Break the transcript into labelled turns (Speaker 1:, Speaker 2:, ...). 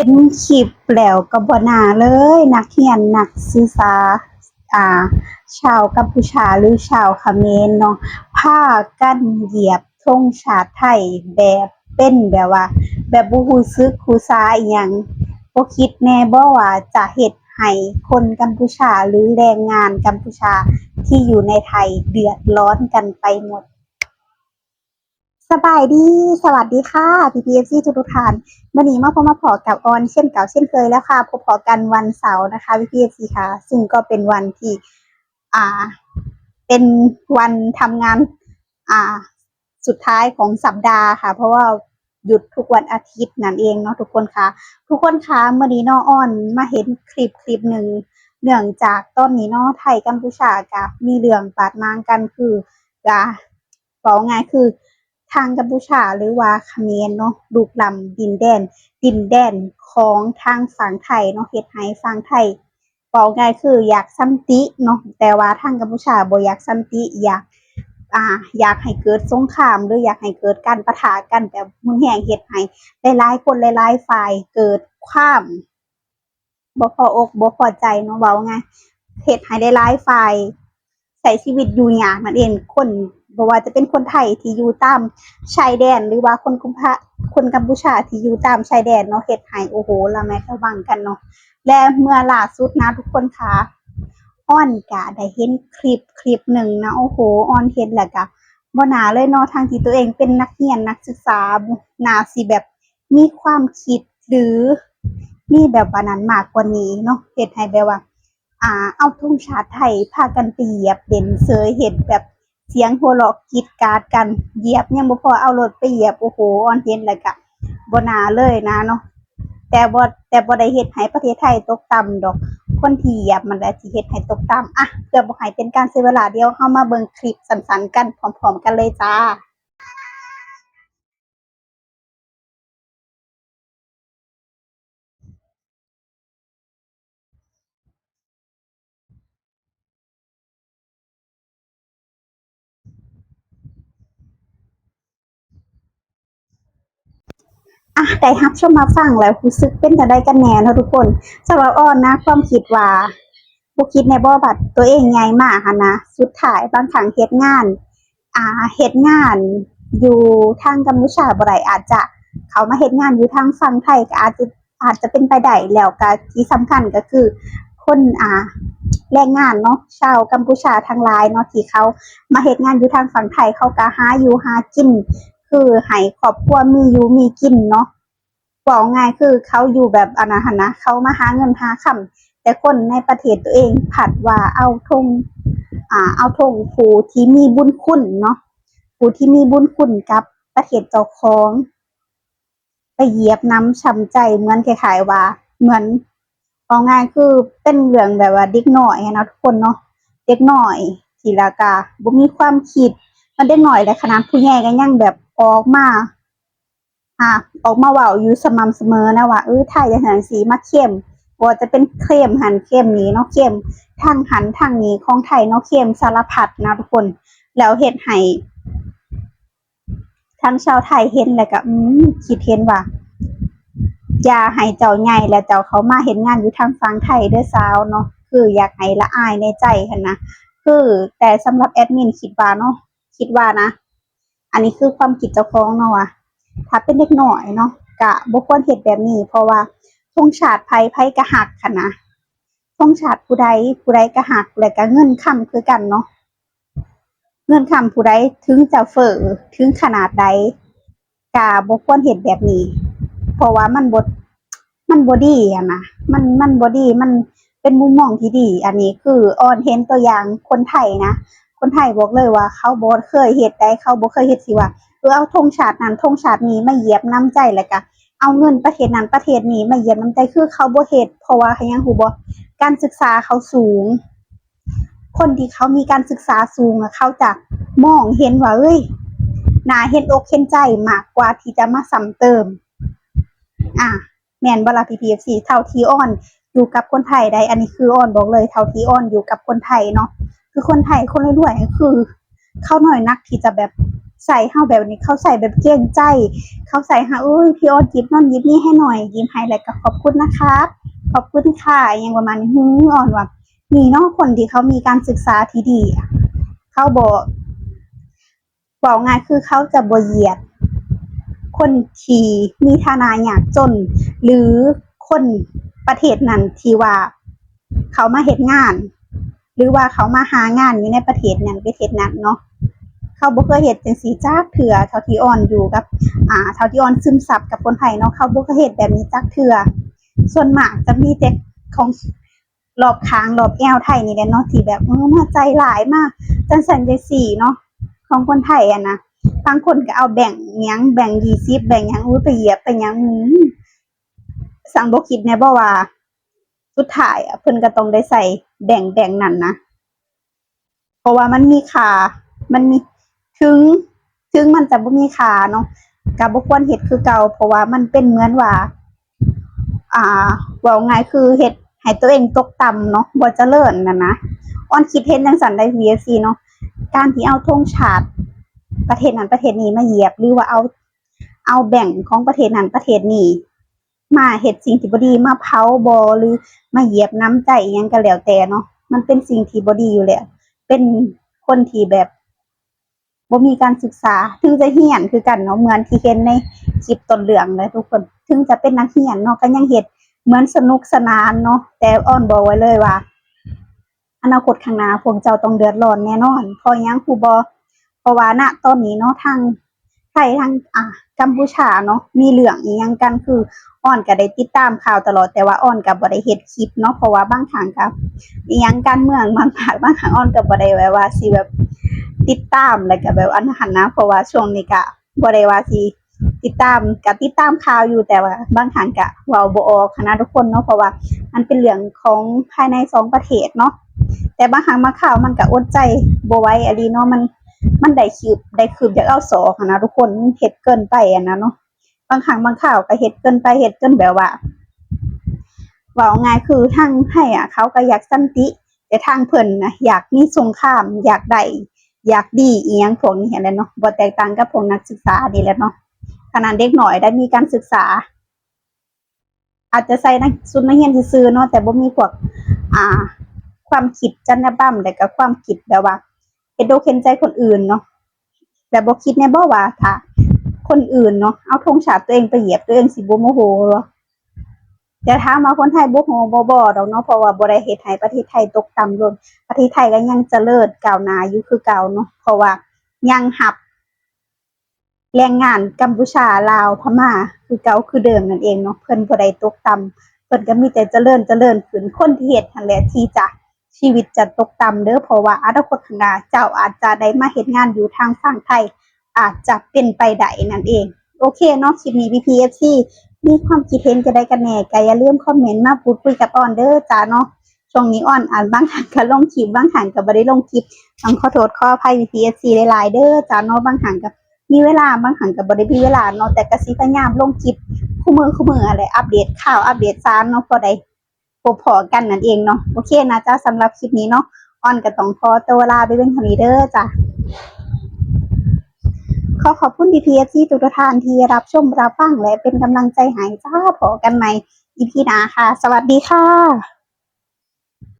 Speaker 1: เป็นคลิปแล้วก็บ่น่าเลยนักเรียนนักศึกษาอ่าชาวกัมพูชาหรือชาวเขมรเนาะพากันเหยียบธงชาติไทยแบบเป็นแบบว่าแบบบ่รู้สึกรู้สาอิหยังบ่คิดแหน่บ่ว่าจะเฮ็ดให้คนกัมพูชาหรือแรงงานกัมพูชาที่อยู่ในไทยเดือดร้อนกันไปหมด สบายดีสวัสดีค่ะพี่ๆ FC ทุกๆท่านมื้อนี้มาพบมาพอกับออนเช่นเก่าเช่นเคยแล้วค่ะพบกันวันเสาร์นะคะพี่ๆ FC ค่ะซึ่งก็เป็นวันที่อ่าเป็นวันทำงานอ่าสุดท้ายของสัปดาห์ค่ะเพราะว่าหยุดทุกวันอาทิตย์นั่นเองเนาะทุกคนค่ะทุกคนคะมื้อนี้น้องอ้อนมาเห็นคลิปหนึ่งเนื่องจากตอนนี้เนาะไทยกัมพูชาก็มีเรื่องบาดหมางกันคืออ่าเว้าง่ายคือ ทางกัมพูชาหรือว่าเขมรเนาะรุกล้ำดินแดนของทางฝั่งไทยเนาะเฮ็ดให้ฝั่งไทยเว้าง่ายคืออยากสันติเนาะแต่ว่าทางกัมพูชาบ่อยากสันติอยากให้เกิดสงครามหรืออยากให้เกิดการปะทะกันแบบรุนแรงเฮ็ดให้หลายๆคนหลายๆฝ่ายเกิดความบ่พออกบ่พอใจเนาะเว้าง่ายเฮ็ดให้หลายๆฝ่ายใช้ชีวิตอยู่ยากนั่นเองคนบ่ว่าจะเป็นคนไทยที่อยู่ตามชายแดนหรือว่าคนกัมพูชาที่อยู่ตามชายแดนเนาะเฮ็ดให้โอ้โฮระแวดระวังกันเนาะและเมื่อล่าสุดนะทุกคนค่ะอ้อนก็ได้เห็นคลิปหนึ่งนะโอ้โฮอ้อนเห็นแล้วก็บ่น่าเลยเนาะทั้งที่ตัวเองเป็นนักเรียนนักศึกษาน่าสิแบบมีความคิดหรือมีแบบว่านั้นมากกว่านี้เนาะเฮ็ดให้แบบว่า เอาธงชาติไทยพากันไปเหยียบเล่นเสยเฮ็ดแบบเสียงหัวเราะกรี๊ดกราดกันเหยียบยังบ่พอเอารถไปเหยียบโอ้โฮอ้อนเห็นแล้วก็บ่น่าเลยนะเนาะแต่บ่ได้เฮ็ดให้ประเทศไทยตกต่ำดอกคนที่เหยียบมันแหละที่เฮ็ดให้ตกต่ำอะเพื่อบ่ให้เป็นการเสียเวลาเดี๋ยวเรามาเบิ่งคลิปสั้นๆกันพร้อมๆกันเลยจ้า ได้รับชมรับฟังแล้วรู้สึกเป็นจั่งใดกันแหน่เนาะทุกคนสำหรับอ้อนนะความคิดว่าบ่คิดแน่บ่ว่าตัวเองใหญ่มาหั้นนะสุดท้ายบางครั้งเฮ็ดงานอยู่ทางกัมพูชาบ่ได้อาจจะเข้ามาเฮ็ดงานอยู่ทางฝั่งไทยก็อาจจะเป็นไปได้แล้วก็ที่สำคัญก็คือคนแรงงานเนาะชาวกัมพูชาทั้งหลายเนาะที่เขามาเฮ็ดงานอยู่ทางฝั่งไทยเขาก็หาอยู่หากินคือให้ครอบครัวมีอยู่มีกินเนาะ บอกง่ายคือเขาอยู่แบบอันนั้นหั้นนะเขามาหาเงินหาค่ำแต่คนในประเทศตัวเองผัดว่าเอาธงผู้ที่มีบุญคุณเนาะผู้ที่มีบุญคุณกับประเทศเจ้าของไปเหยียบน้ำช้ำใจเหมือนคล้ายๆว่าเหมือนเอาง่ายคือเป็นเรื่องแบบว่าเด็กน้อยอะเนาะทุกคนเนาะเด็กน้อยที่แล้วก็บ่มีความคิดมันเด็กน้อยแต่ขนาดผู้ใหญ่ก็ยังแบบอ่าออกมาเว้าอยู่สม่ำเสมอนะว่าถ้าอย่างจั่งซี้มาเข้มบ่ว่าจะเป็นเข้มหั้นเข้มนี้เนาะเข้มทางหั้นทางนี้ของไทยเนาะเข้มสารพัดนะทุกคนแล้วเฮ็ดให้ทั้งชาวไทยเห็นแล้วก็คิดเห็นว่าอย่าให้เจ้าใหญ่แล้วเจ้าเข้ามาเฮ็ดงานอยู่ทางฝั่งไทยเด้อสาวเนาะคืออยากให้ละอายในใจหั้นนะคือแต่สำหรับแอดมินคิดว่าเนาะคิดว่านะอันนี้คือความคิดเจ้าของเนาะว่า ถ้าเป็นเด็กน้อยเนาะก็บ่ควรเฮ็ดแบบนี้เพราะว่าธงชาติไผก็รักหั้นนะธงชาติผู้ใดก็รักแล้วก็เงินค่ำคือกันเนาะเงินค่ำผู้ใดถึงจะเฟ้อถึงขนาดใดก็บ่ควรเฮ็ดแบบนี้เพราะว่ามันบ่ดีอะนะมันบ่ดีมันเป็นมุมมองที่ดีอันนี้คืออ้อนเห็นตัวอย่างคนไทยนะคนไทยบอกเลยว่าเขาบ่เคยเฮ็ดได้เขาบ่เคยเฮ็ดสิว่าเอาธงชาตินั้นธงชาตินี้มาเหยียบน้ำใจแล้วก็เอาเงินประเทศนั้นประเทศนี้มาเหยียบน้ำใจคือเขาบ่เฮ็ดเพราะว่าเขายังรู้บ่การศึกษาเขาสูงคนที่เขามีการศึกษาสูงอะเขาจะมองเห็นว่าเฮ้ยน่าเห็นอกเห็นใจมากกว่าที่จะมาซ้ำเติมอาแม่นบ่ล่ะพี่ๆ FC เท่าที่อ้อนอยู่กับคนไทยได้อันนี้คืออ้อนบอกเลยเท่าที่อ้อนอยู่กับคนไทยเนาะคือคนไทยคนรวยๆคือเขาน้อยนักที่จะแบบ ใส่เฮาแบบนี้เขาใส่แบบเกรงใจเขาใส่หาพี่ออนหยิบนั่นหยิบนี่ให้หน่อยยิ้มให้แล้วก็ขอบคุณนะครับขอบคุณค่ะอย่างประมาณนี้อ่อนว่ามีเนาะคนที่เขามีการศึกษาที่ดีเขาบอกง่ายคือเขาจะบ่เหยียดคนที่มีฐานะยากจนหรือคนประเทศนั้นที่ว่าเขามาเฮ็ดงานหรือว่าเขามาหางานอยู่ในประเทศนั้นประเทศนั้นเนาะเขาบ่เคยเฮ็ดจังซี่จักเทื่อเท่าที่อ่อนอยู่กับเท่าที่อ่อนซึมซับกับคนไทยเนาะเขาบ่เคยเฮ็ดแบบนี้จักเทื่อส่วนมากจะมีแต่ของรอบข้างรอบแอวไทยนี่แหละเนาะที่แบบมาใจหลายมากจังซั่นจังซี่เนาะของคนไทยอะนะบางคนก็เอาแบ่งหยังแบ่ง20แบ่งหยังไปเหยียบไปหยังสังบ่คิดแน่บ่ว่าสุดท้ายเพิ่นก็ต้องได้ใส่แบ่งนั้นนะเพราะว่ามันมีค่ามันมีถึงมันจะบ่มีค่าเนาะก็บ่ควรเฮ็ดคือเก่าเพราะว่ามันเป็นเหมือนว่าอ่าเว้าง่ายคือเฮ็ดให้ตัวเองตกต่ำเนาะบ่เจริญนั่นนะอ้อนคิดเห็นจังซั่นได้ VFC เนาะการที่เอาธงชาติประเทศนั้นประเทศนี้มาเหยียบหรือว่าเอาแบ่งของประเทศนั้นประเทศนี้มาเฮ็ดสิ่งที่บ่ดีมาเผาบ่หรือมาเหยียบน้ำใจอิหยังก็แล้วแต่เนาะมันเป็นสิ่งที่บ่ดีอยู่แล้วเป็นคนที่แบบบ่มีการศึกษาถึงจะเรียนคือกันเนาะเหมือนที่เห็นในคลิปต้นเรื่องเลยทุกคนถึงจะเป็นนักเรียนเนาะก็ยังเฮ็ดเหมือนสนุกสนานเนาะแต่อ้อนบอกไว้เลยว่าอนาคตข้างหน้าพวกเจ้าต้องเดือดร้อนแน่นอนเพราะหยังรู้บ่เพราะว่าณตอนนี้เนาะทางไทยทางกัมพูชาเนาะมีเรื่องอิหยังกันคืออ้อนก็ได้ติดตามข่าวตลอดแต่ว่าอ้อนก็บ่ได้เฮ็ดคลิปเนาะเพราะว่าบางครั้งก็อิหยังการเมืองบางครั้งอ้อนก็บ่ได้แบบว่าสิแบบติดตามแล้วก็แบบอันนั้นนะเพราะว่าช่วงนี้ก็บ่ได้ว่าสิติดตามก็ติดตามข่าวอยู่แต่ว่าบางครั้งก็เว้าบ่ออกหั้นนะทุกคนเนาะเพราะว่ามันเป็นเรื่องของภายใน2ประเทศเนาะแต่บางครั้งบางข่าวมันก็อดใจบ่ไหวอะลีเนาะมันได้คืบอยากเอาศอกหั้นนะทุกคนเฮ็ดเกินไปอะนะเนาะบางครั้งบางข่าวก็เฮ็ดเกินไปเฮ็ดจนแบบว่าเว้าง่ายคือทางไทยเขาก็อยากสันติแต่ทางเพิ่นน่ะอยากมีสงครามอยากได้อยากดีอิหยังพวกนี้หั้นแหละเนาะบ่แตกต่างกับพวกนักศึกษานี่แหละเนาะขนาดเด็กน้อยได้มีการศึกษาอาจจะใส่ชุดนักเรียนซื่อๆเนาะแต่บ่มีพวกอ่าความคิดจรรยาบรรณแล้วก็ความคิดแบบว่าเห็นอกเห็นใจคนอื่นเนาะแต่บ่คิดแน่บ่ว่าถ้าคนอื่นเนาะเอาธงชาติตัวเองไปเหยียบตัวเองสิบ่โมโหบ่แต่ถามว่าคนไทยบ่โหบ่ดอกเนาะเพราะว่าบ่ได้เฮ็ดให้ประเทศไทยตกต่ำลงประเทศไทยก็ยังเจริญก้าวหน้าอยู่คือเก่าเนาะเพราะว่ายังรับแรงงานกัมพูชาลาวพม่าคือเก่าคือเดิมนั่นเองเนาะเพิ่นบ่ได้ตกต่ำเพิ่นก็มีแต่เจริญขึ้นคนที่เฮ็ดนั่นแหละที่จะชีวิตจะตกต่ำเด้อเพราะว่าอนาคตข้างหน้าเจ้าอาจจะได้มาเฮ็ดงานอยู่ทางฝั่งไทยอาจจะเป็นไปได้นั่นเองโอเคเนาะคลิปนี้ PPFC มีความคิดเห็นจะได้กันแน่ก็อย่าลืมคอมเมนต์มาพูดคุยกับอ้อนเด้อจ้าเนาะช่วงนี้อ้อนบางครั้งก็ลงคลิปบางครั้งก็บ่ได้ลงคลิปต้องขอโทษขออภัย PPFC หลายๆเด้อจ้าเนาะบางครั้งก็มีเวลาบางครั้งก็บ่ได้มีเวลาเนาะแต่ก็สิพยายามลงคลิปคู่มืออะไรอัปเดตข่าวอัปเดตสารเนาะพอได้พบพอกันนั่นเองเนาะโอเคนะจ้าสำหรับคลิปนี้เนาะอ้อนก็ต้องขอตัวลาไปเพียงเท่านี้เด้อจ้าขอบคุณ PPFC ทุกท่านที่รับชมรับฟังและเป็นกำลังใจให้จ้าพอกันใหม่ EP หน้าค่ะสวัสดีค่ะ